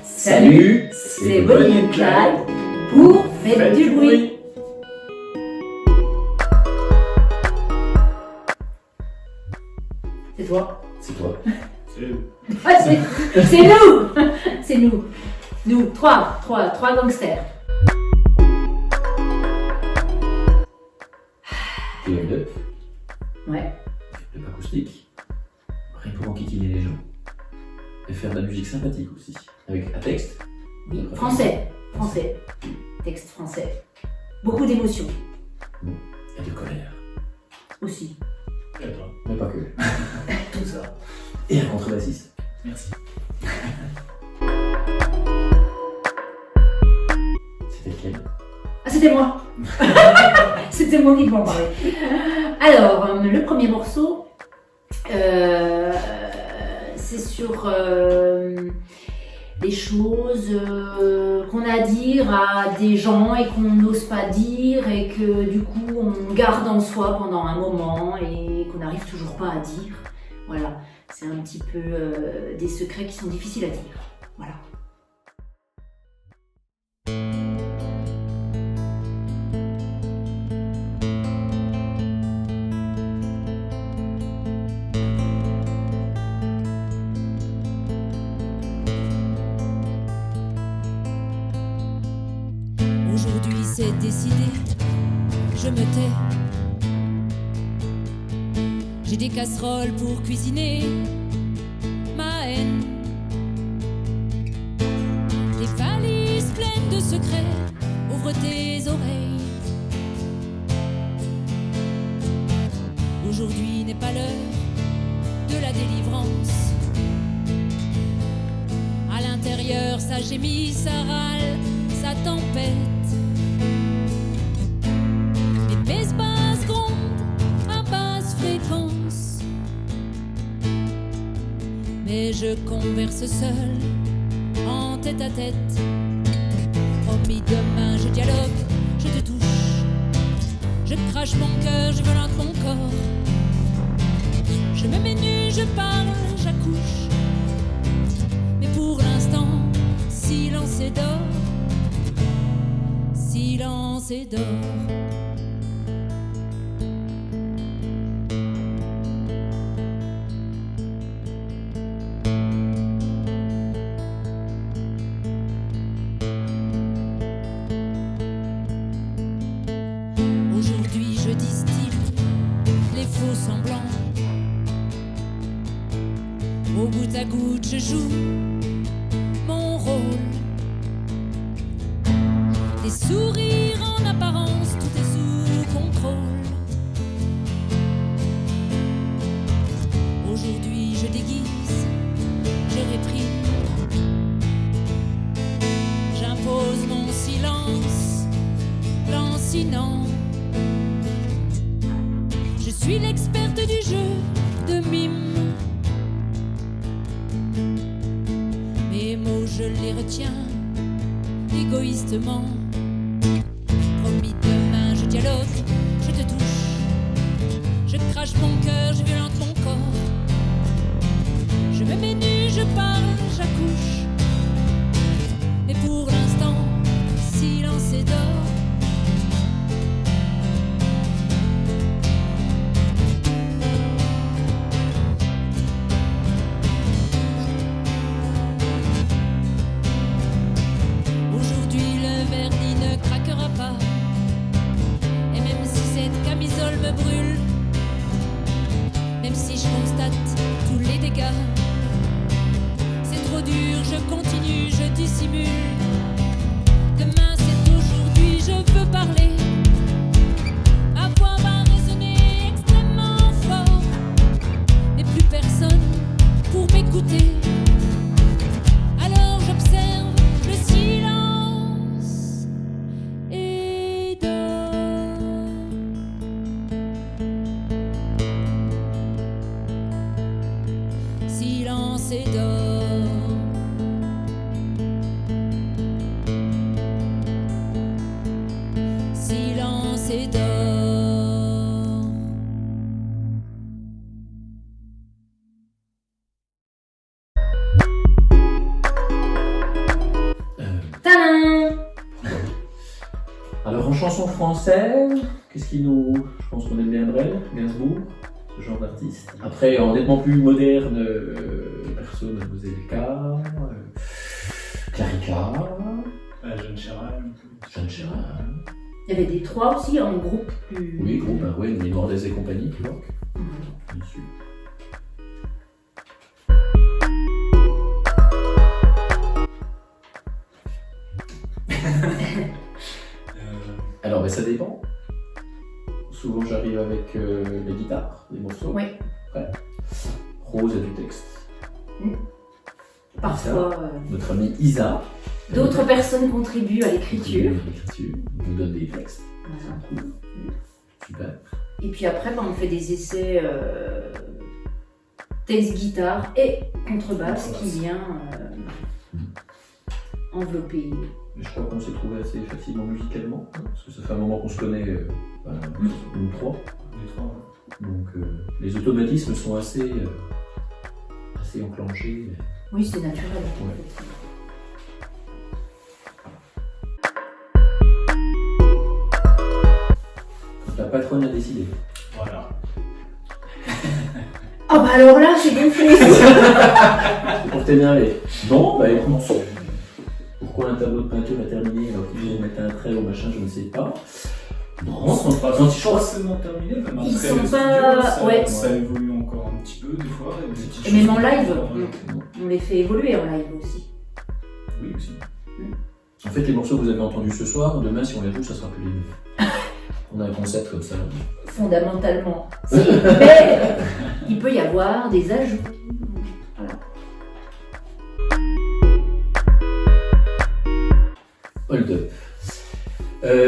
Salut, c'est Bonnie et Clyde pour Faites du bruit. C'est toi. C'est toi. Ah, c'est nous. C'est nous. Nous, trois gangsters. Et le Ouais. acoustique. Rien pour enquiquiner les gens. Et faire de la musique sympathique aussi. Avec un texte. Oui. Français. Texte français. Beaucoup d'émotions Et de colère. aussi. Mais pas que. Tout ça. Et un contrebassiste. Merci. C'était lequel? Ah, c'était moi. C'était moi qui m'en parlais. Alors, le premier morceau, c'est sur les choses qu'on a à dire à des gens et qu'on n'ose pas dire et que du coup on garde en soi pendant un moment et qu'on n'arrive toujours pas à dire. Voilà, c'est un petit peu des secrets qui sont difficiles à dire. Voilà. Aujourd'hui c'est décidé, je me tais. J'ai des casseroles pour cuisiner ma haine. Des valises pleines de secrets, ouvre tes oreilles. Aujourd'hui n'est pas l'heure de la délivrance. À l'intérieur ça gémit, ça râle, ça tempête. Les basses grondent à basse fréquence. Mais je converse seul, en tête à tête. Promis demain je dialogue, je te touche. Je crache mon cœur, je violente mon corps. Je me mets nu, je parle, j'accouche. Mais pour l'instant, silence et d'or. Silence et d'or. Aujourd'hui je distille les faux semblants. Au goutte à goutte je joue mon rôle. Des sourires en apparence, tout est sous contrôle. Aujourd'hui je déguise, je réprime. J'impose mon silence, lancinant. Je suis l'experte du jeu de mime. Mes mots je les retiens égoïstement. Promis demain je dialogue, je te touche. Je crache mon cœur, je violente mon corps. Je me mets nu, je parle, j'accouche. Mais pour l'instant, silence et d'or. Aujourd'hui le vernis ne craquera pas. Et même si cette camisole me brûle, même si je constate tous les dégâts, c'est trop dur, je continue, je dissimule. Demain c'est aujourd'hui, je veux parler. Ma voix va résonner extrêmement fort, mais plus personne pour m'écouter. Alors j'observe le silence et dors. Silence et dors. Silence et dors. Alors en chanson française, qu'est-ce qui nous... Je pense qu'on aime bien Brel, Gainsbourg, ce genre d'artiste. Après, en nettement plus moderne, perso, Mademoiselle K, Clarica, Jeanne Chéral. Jeanne Chéral. Il y avait des trois aussi en groupe plus. Oui, groupe, ben ouais, les Noirs et compagnie, tu vois. Bien sûr. Alors, ben, ça dépend. Souvent, j'arrive avec les guitares, les morceaux. Oui. Ouais. Rose a du texte. Parfois. Notre amie Isa. D'autres personnes contribuent à l'écriture. L'écriture, nous donne des textes. Voilà. C'est cool. Super. Et puis après, on fait des essais texte, guitare et contrebasse qui vient envelopper. Mais je crois qu'on s'est trouvé assez facilement musicalement, hein, parce que ça fait un moment qu'on se connaît, nous trois. Les trois, ouais. Donc les automatismes sont assez enclenchés. Oui, c'est naturel. Ouais. Donc la patronne a décidé. Voilà. Ah bah alors là, c'est gonflé. Pour t'énerver. Bon, bah écoute, pourquoi un tableau de peinture est terminé alors qu'ils vont mettre un trait ou machin, je ne sais pas. Non, ils sont pas forcément terminés, même après Ils sont le pas- studio, ouais. ça évolue encore un petit peu des fois. Et des petites Et même choses en live, qui- on les fait évoluer en live aussi. Oui, aussi. En fait, les morceaux que vous avez entendus ce soir, demain, si on les joue, ça sera plus les mêmes. On a un concept comme ça. Fondamentalement. Si, mais il peut y avoir des ajouts. Voilà. Hold up.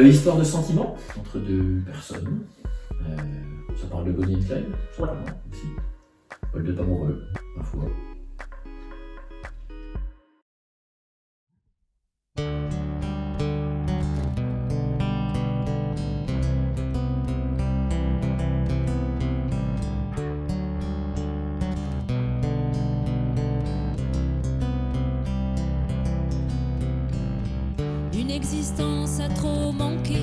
Histoire de sentiment entre deux personnes. Ça parle de Bonnie and Clyde, simplement, aussi. Hold up amoureux, ma foi. Une existence à trop manquer,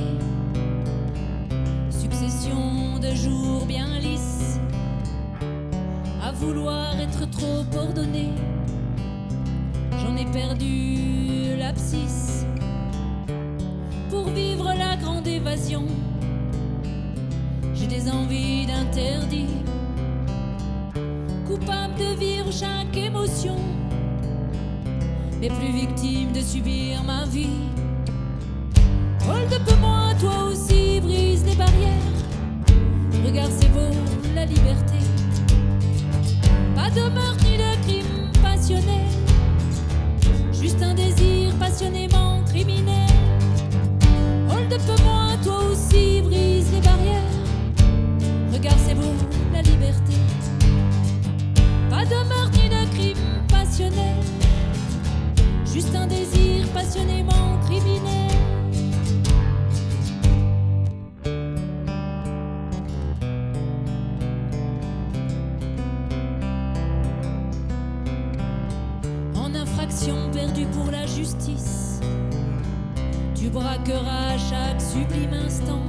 succession de jours bien lisses, à vouloir être trop ordonné, j'en ai perdu l'abscisse. Pour vivre la grande évasion, j'ai des envies d'interdit, coupable de vivre chaque émotion, mais plus victime de subir ma vie. Hold up moi, toi aussi, brise les barrières. Regarde, c'est beau, la liberté. Pas de meurtre ni de crime passionnel, juste un désir passionnément criminel. Hold up moi, toi aussi, brise les barrières. Regarde, c'est beau, la liberté. Pas de meurtre ni de crime passionnel, juste un désir passionnément criminel. En infraction perdue pour la justice, tu braqueras chaque sublime instant,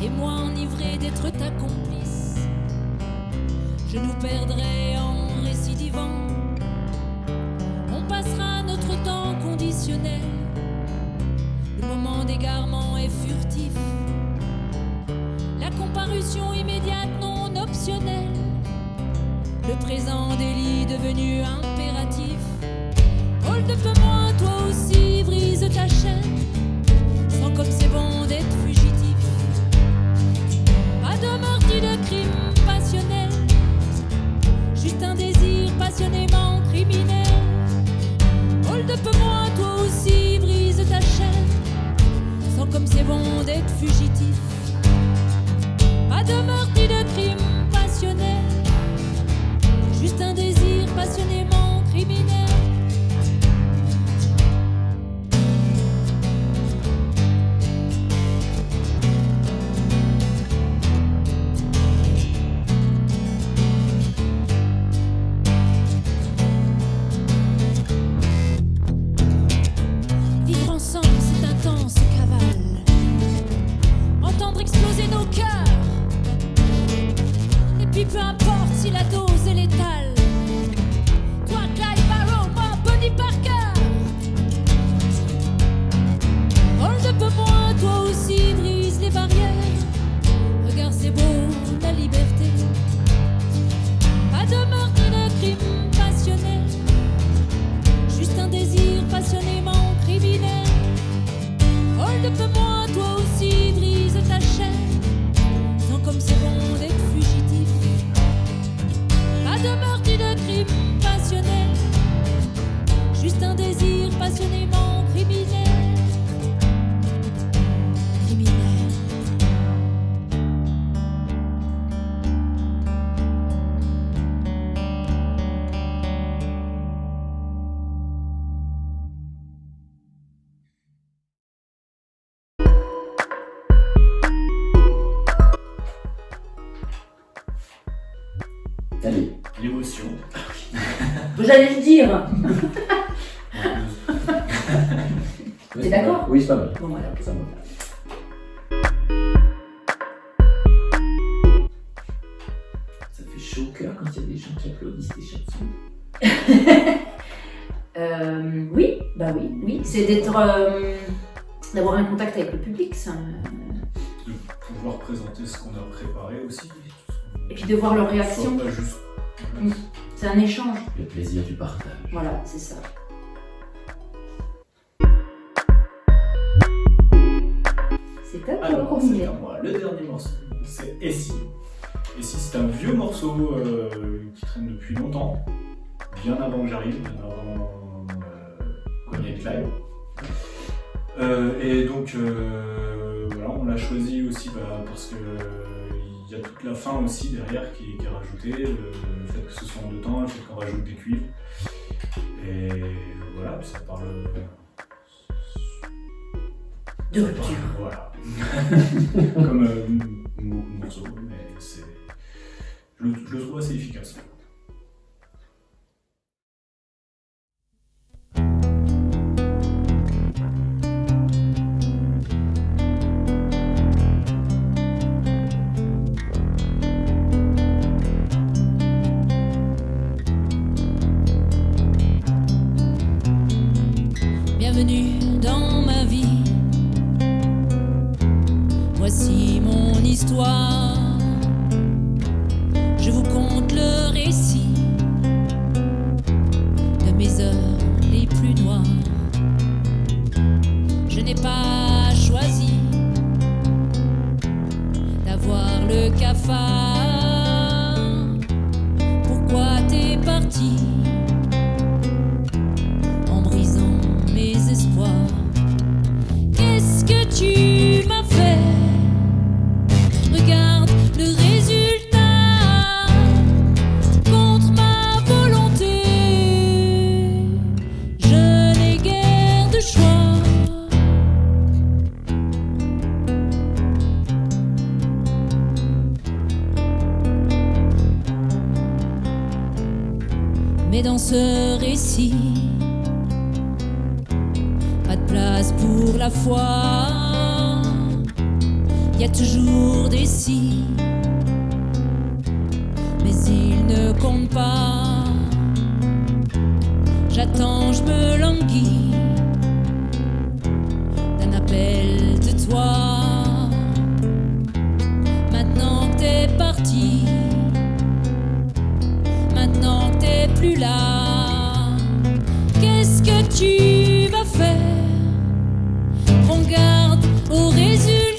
et moi enivré d'être ta complice, je nous perdrai en récidivant. On passera notre temps conditionnel, le moment d'égarement est furtif, la comparution immédiate non optionnelle, le présent délit devenu impératif. Hold up moi, toi aussi, brise ta chaîne, sans comme c'est bon d'être fugitif. Pas de meurtre ni de crime passionnel, juste un désir passionnément criminel. Hold up moi, toi aussi, brise ta chaîne, sans comme c'est bon d'être fugitif. Pas de meurtre ni de crime passionnel, juste un désir passionnément criminel. Vivre ensemble, c'est intense, cavale. Allez. L'émotion. J'allais le dire. T'es d'accord? Oui, c'est pas mal. Bon, voilà. Ça va. Ça fait chaud au cœur quand il y a des gens qui applaudissent des chansons. Oui, bah oui. C'est d'avoir un contact avec le public, ça. De pouvoir présenter ce qu'on a préparé aussi. Et puis de voir leur réaction. Pas juste. C'est un échange. Le plaisir du partage. Voilà, c'est ça. C'est à toi, Alors, Rominet. c'est à moi. Le dernier morceau, c'est Et si. Et si, c'est un vieux morceau qui traîne depuis longtemps, bien avant que j'arrive, bien avant Bonnie and Clyde. Et donc, voilà, on l'a choisi aussi parce que il y a toute la fin aussi derrière qui est rajoutée, le fait que ce soit en deux temps, le fait qu'on rajoute des cuivres. Et voilà, puis ça parle De rupture. voilà. Comme morceau, mais je le trouve assez efficace. Bienvenue dans ma vie. Voici mon histoire. Je vous conte le récit de mes heures les plus noires. Je n'ai pas choisi d'avoir le cafard. Pourquoi t'es parti en brisant mes espoirs? Qu'est-ce que tu m'as fait? Regarde le résultat contre ma volonté. Je n'ai guère de choix. Mais dans ce récit, pas de place pour la foi. Y a toujours des si, mais ils ne comptent pas. J'attends, je me languis d'un appel de toi. Maintenant que t'es parti, maintenant que t'es plus là, qu'est-ce que tu vas faire? Prends garde au résultat.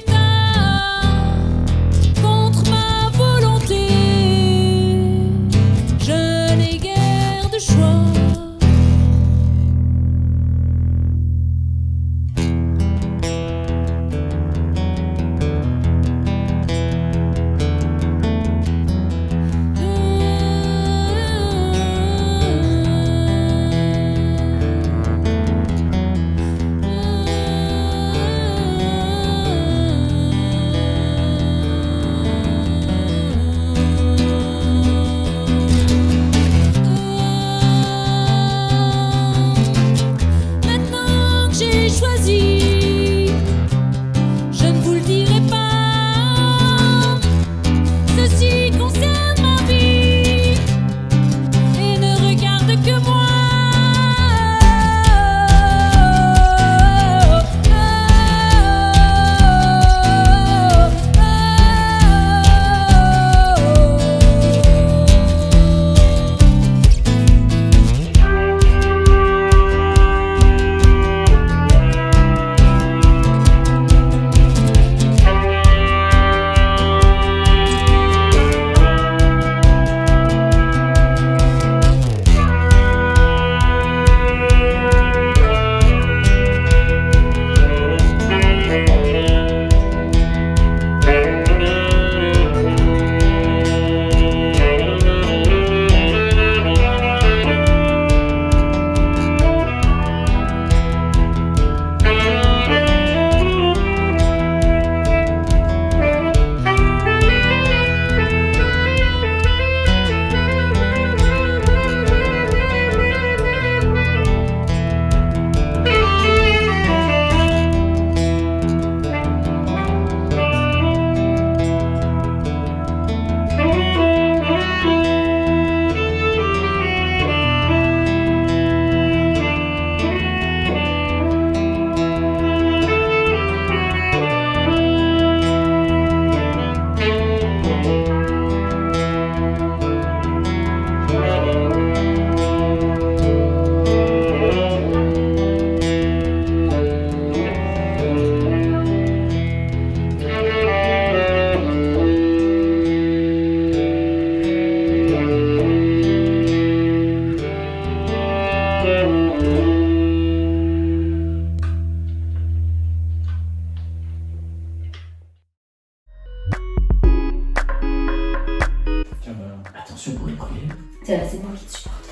Attention pour une première. C'est moi qui te supporte.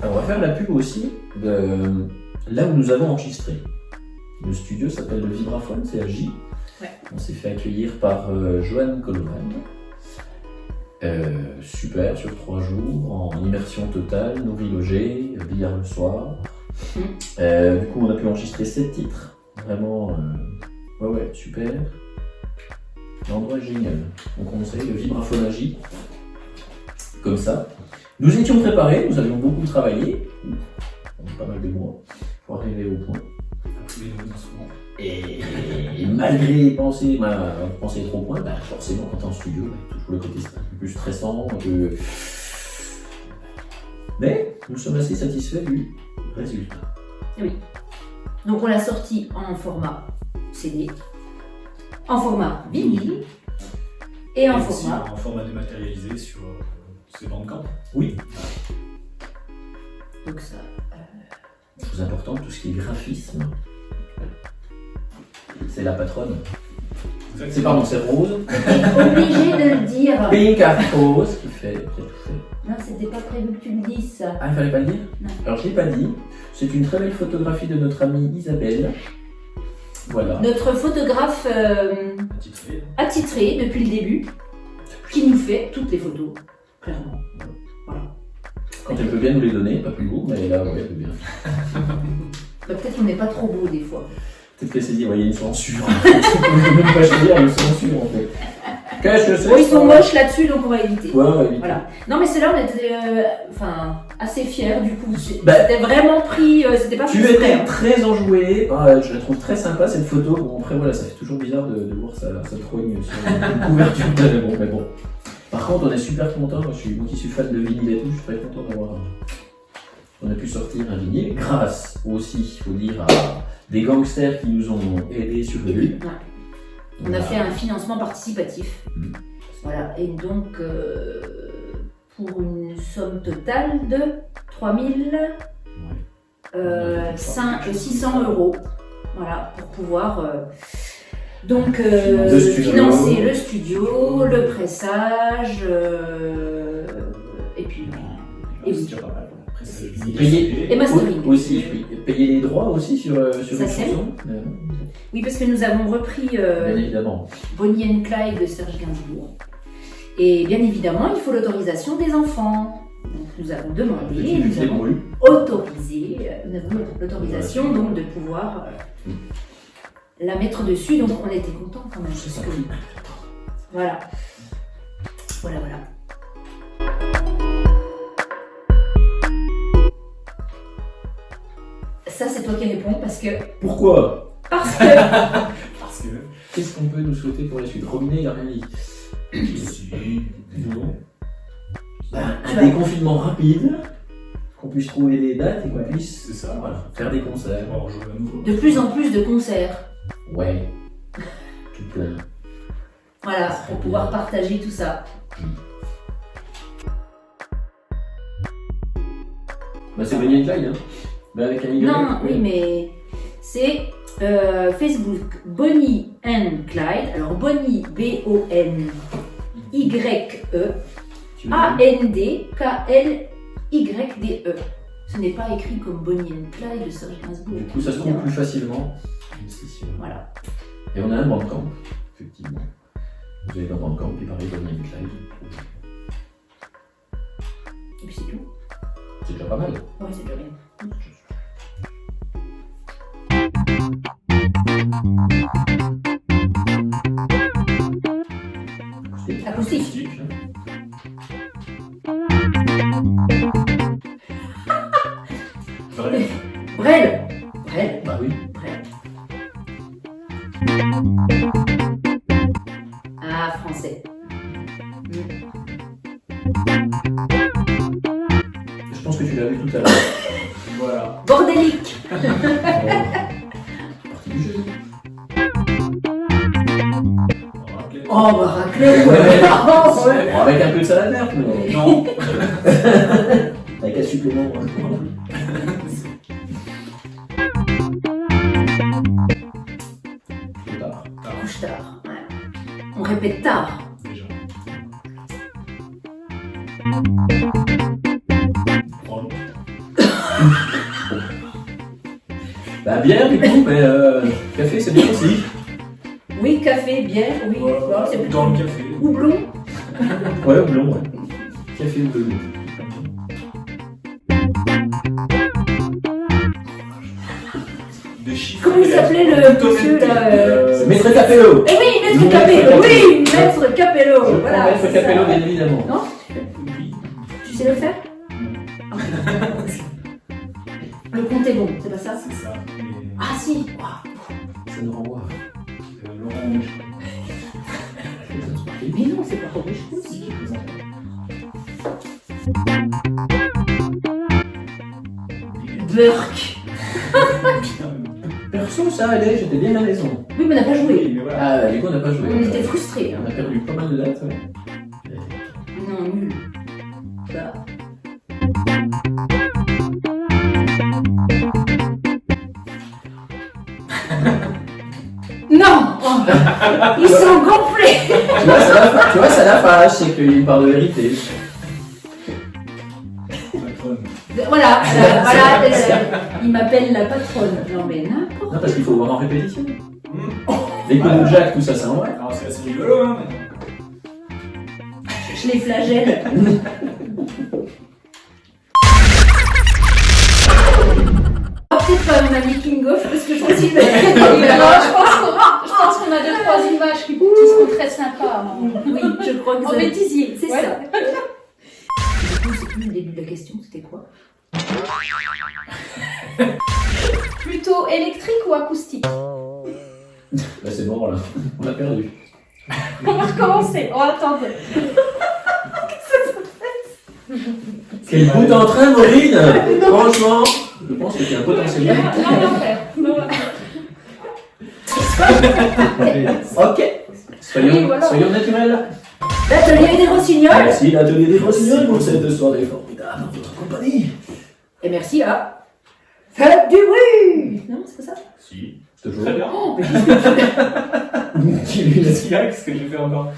Alors, on va faire la pub aussi de là où nous avons enregistré. Le studio s'appelle le Vibraphone, c'est à J. Ouais. On s'est fait accueillir par Joanne Coloman. Super, sur 3 jours, en immersion totale, nourri logé, billard le soir. Du coup, on a pu enregistrer 7 titres. Vraiment, ouais, super. L'endroit est génial. On conseille le Vibraphone à J. Comme ça. Nous étions préparés, nous avions beaucoup travaillé. Pas mal de mois pour arriver au point. Et malgré penser trop point, bah forcément quand t'es en studio, toujours le côté un peu plus stressant, un peu... Mais nous sommes assez satisfaits du résultat. Oui. Donc on l'a sorti en format CD, en format vinyle et en aussi format... en format dématérialisé sur ces Bandcamp. Oui. Donc ça... Chose importante, tout ce qui est graphisme. C'est la patronne. C'est Rose. Obligé de le dire. Pink Art Rose qui a tout fait. Non, c'était pas prévu que tu le dises ça. Ah, il fallait pas le dire? Non. Alors je l'ai pas dit. C'est une très belle photographie de notre amie Isabelle. Voilà. Notre photographe attitré depuis le début, qui nous fait toutes les photos, clairement. Voilà. Quand elle veut bien nous les donner, pas plus beau, mais là, ouais, elle veut bien. Bah, peut-être qu'on n'est pas trop beau des fois. Peut-être qu'elle s'est dit, ouais, il y a une censure. Je ne peux même pas choisir, une censure en fait. Qu'est-ce que c'est? Bon, ils sont moches là-dessus, donc on va éviter. Ouais, on va éviter. Voilà. Non, mais celle-là, on était assez fiers du coup. Bah, c'était vraiment pris, c'était pas Tu fait exprès, étais hein. très enjoué. Ah, je la trouve très sympa cette photo. Bon, après, voilà, ça fait toujours bizarre de voir sa trogne sur une couverture de mais bon. Par contre, on est super content. Moi qui suis fan de vinyle et tout, je suis très content d'avoir. On a pu sortir un vinyle grâce aussi, il faut dire, à des gangsters qui nous ont aidés sur le lieu. Ouais. On a fait un financement participatif. Voilà, et donc pour une somme totale de 600 €. Voilà, pour pouvoir financer le studio, le pressage, et puis. Et oui. C'est pas mal. Payer Et mastering. Aussi, oui. Payer les droits aussi sur les Ça, c'est chansons. Oui, parce que nous avons repris Bien évidemment. Bonnie and Clyde de Serge Gainsbourg. Et bien évidemment, il faut l'autorisation des enfants. Donc nous avons demandé, nous avons autorisé, nous avons l'autorisation donc de pouvoir la mettre dessus. Donc on était contents quand même. C'est ça. Voilà. Voilà. Ça, c'est toi qui réponds parce que. Pourquoi? Parce que. Parce que. Qu'est-ce qu'on peut nous souhaiter pour la suite? Robinet, il n'a rien dit. Non. Un déconfinement rapide, qu'on puisse trouver des dates et qu'on puisse C'est ça. voilà, faire des concerts. On va rejouer à nouveau. De plus en plus de concerts. Ouais. Tout plein. Voilà, Ça serait pour pouvoir bien. partager tout ça. Bah, c'est Bonnie and Clyde, hein. Mais avec un Y. Non, oui, mais c'est Facebook Bonnie and Clyde. Alors Bonnie, B-O-N-Y-E, Tu veux dire A-N-D-K-L-Y-D-E. Ce n'est pas écrit comme Bonnie and Clyde de Serge Gainsbourg. Du coup, ça se trouve plus facilement. C'est sûr. Voilà. Et on a un Bandcamp, effectivement. Vous avez un Bandcamp, puis pareil, Bonnie and Clyde. Et puis c'est tout. C'est déjà pas mal. Ouais, c'est déjà bien. Acoustique. Bref. Brel. Bah oui. Ah, français. Je pense que tu l'as vu tout à l'heure. Voilà. Bordélique. Partie du jeu. On va rappeler. Oh, bah raclette, ouais. Oh, ouais. Bon, avec un peu de salade verte, mais Non. avec un supplément. Trop tard. Couche tard. Ouais. On répète tard. Déjà. Bah, bière, du coup, mais café, c'est bien aussi. Oui, café, bière, oui. Bon, c'est Dans le café. houblon. Ouais, houblon, ouais. Café ou houblon. Des chiffres. Comment il s'appelait le monsieur là Maître Capello. Eh oui, Maître Maître Capello. Capello. Oui, Maître Capello. Je prends Voilà. Maître c'est Capello, ça. bien évidemment. Non, Oui. tu sais le faire Le compte est bon, c'est pas ça C'est ça. Mais, Ah si. Ça nous renvoie. Laurent Méchon. Mais non, c'est pas pour les choses. Si, qui présente. Burk. Perso, ça allait, j'étais bien à la maison. Oui, mais on n'a pas joué. Oui, mais voilà. Ah, du coup, on n'a pas joué. On était frustrés. On a perdu pas mal de dates, ouais. Non, nul. Bah. Non oh. Ils sont gonflés. Tu vois, ça la fâche, c'est qu'il parle de vérité. Patronne. Voilà, il m'appelle la patronne. Non mais n'importe. Non, parce qu'il faut voir en répétition. Les coups de Jack, tout ça, c'est en vrai. Alors c'est assez rigolo, hein. Je les flagelle. Peut-être pas mon ami King of parce que je pense qu'il va Je pense qu'on a 2-3 images qui seront très sympas. Hein. Oui, je crois que En ça- bêtisier, c'est ouais. ça. Du coup, c'est plus le début de la question, c'était quoi? Plutôt électrique ou acoustique? Là, c'est mort, là. On l'a perdu. On va recommencer. On va attendre. Quel bout en train, Maureen. Franchement, je pense que tu as un potentiel. Là, on va faire. Ok. Oui, voilà. Soyons naturels. L'atelier des rossignols. Merci l'atelier des rossignols pour cette soirée formidable en votre compagnie. Et merci à... Faites du bruit. Non, c'est pas ça? Si, toujours. Très bien. Oh, mais qu'est-ce que Qui lui laisse. Qu'est-ce que j'ai fait encore?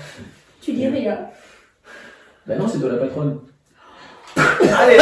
tu dis rien. Bah non, c'est toi la patronne. Allez.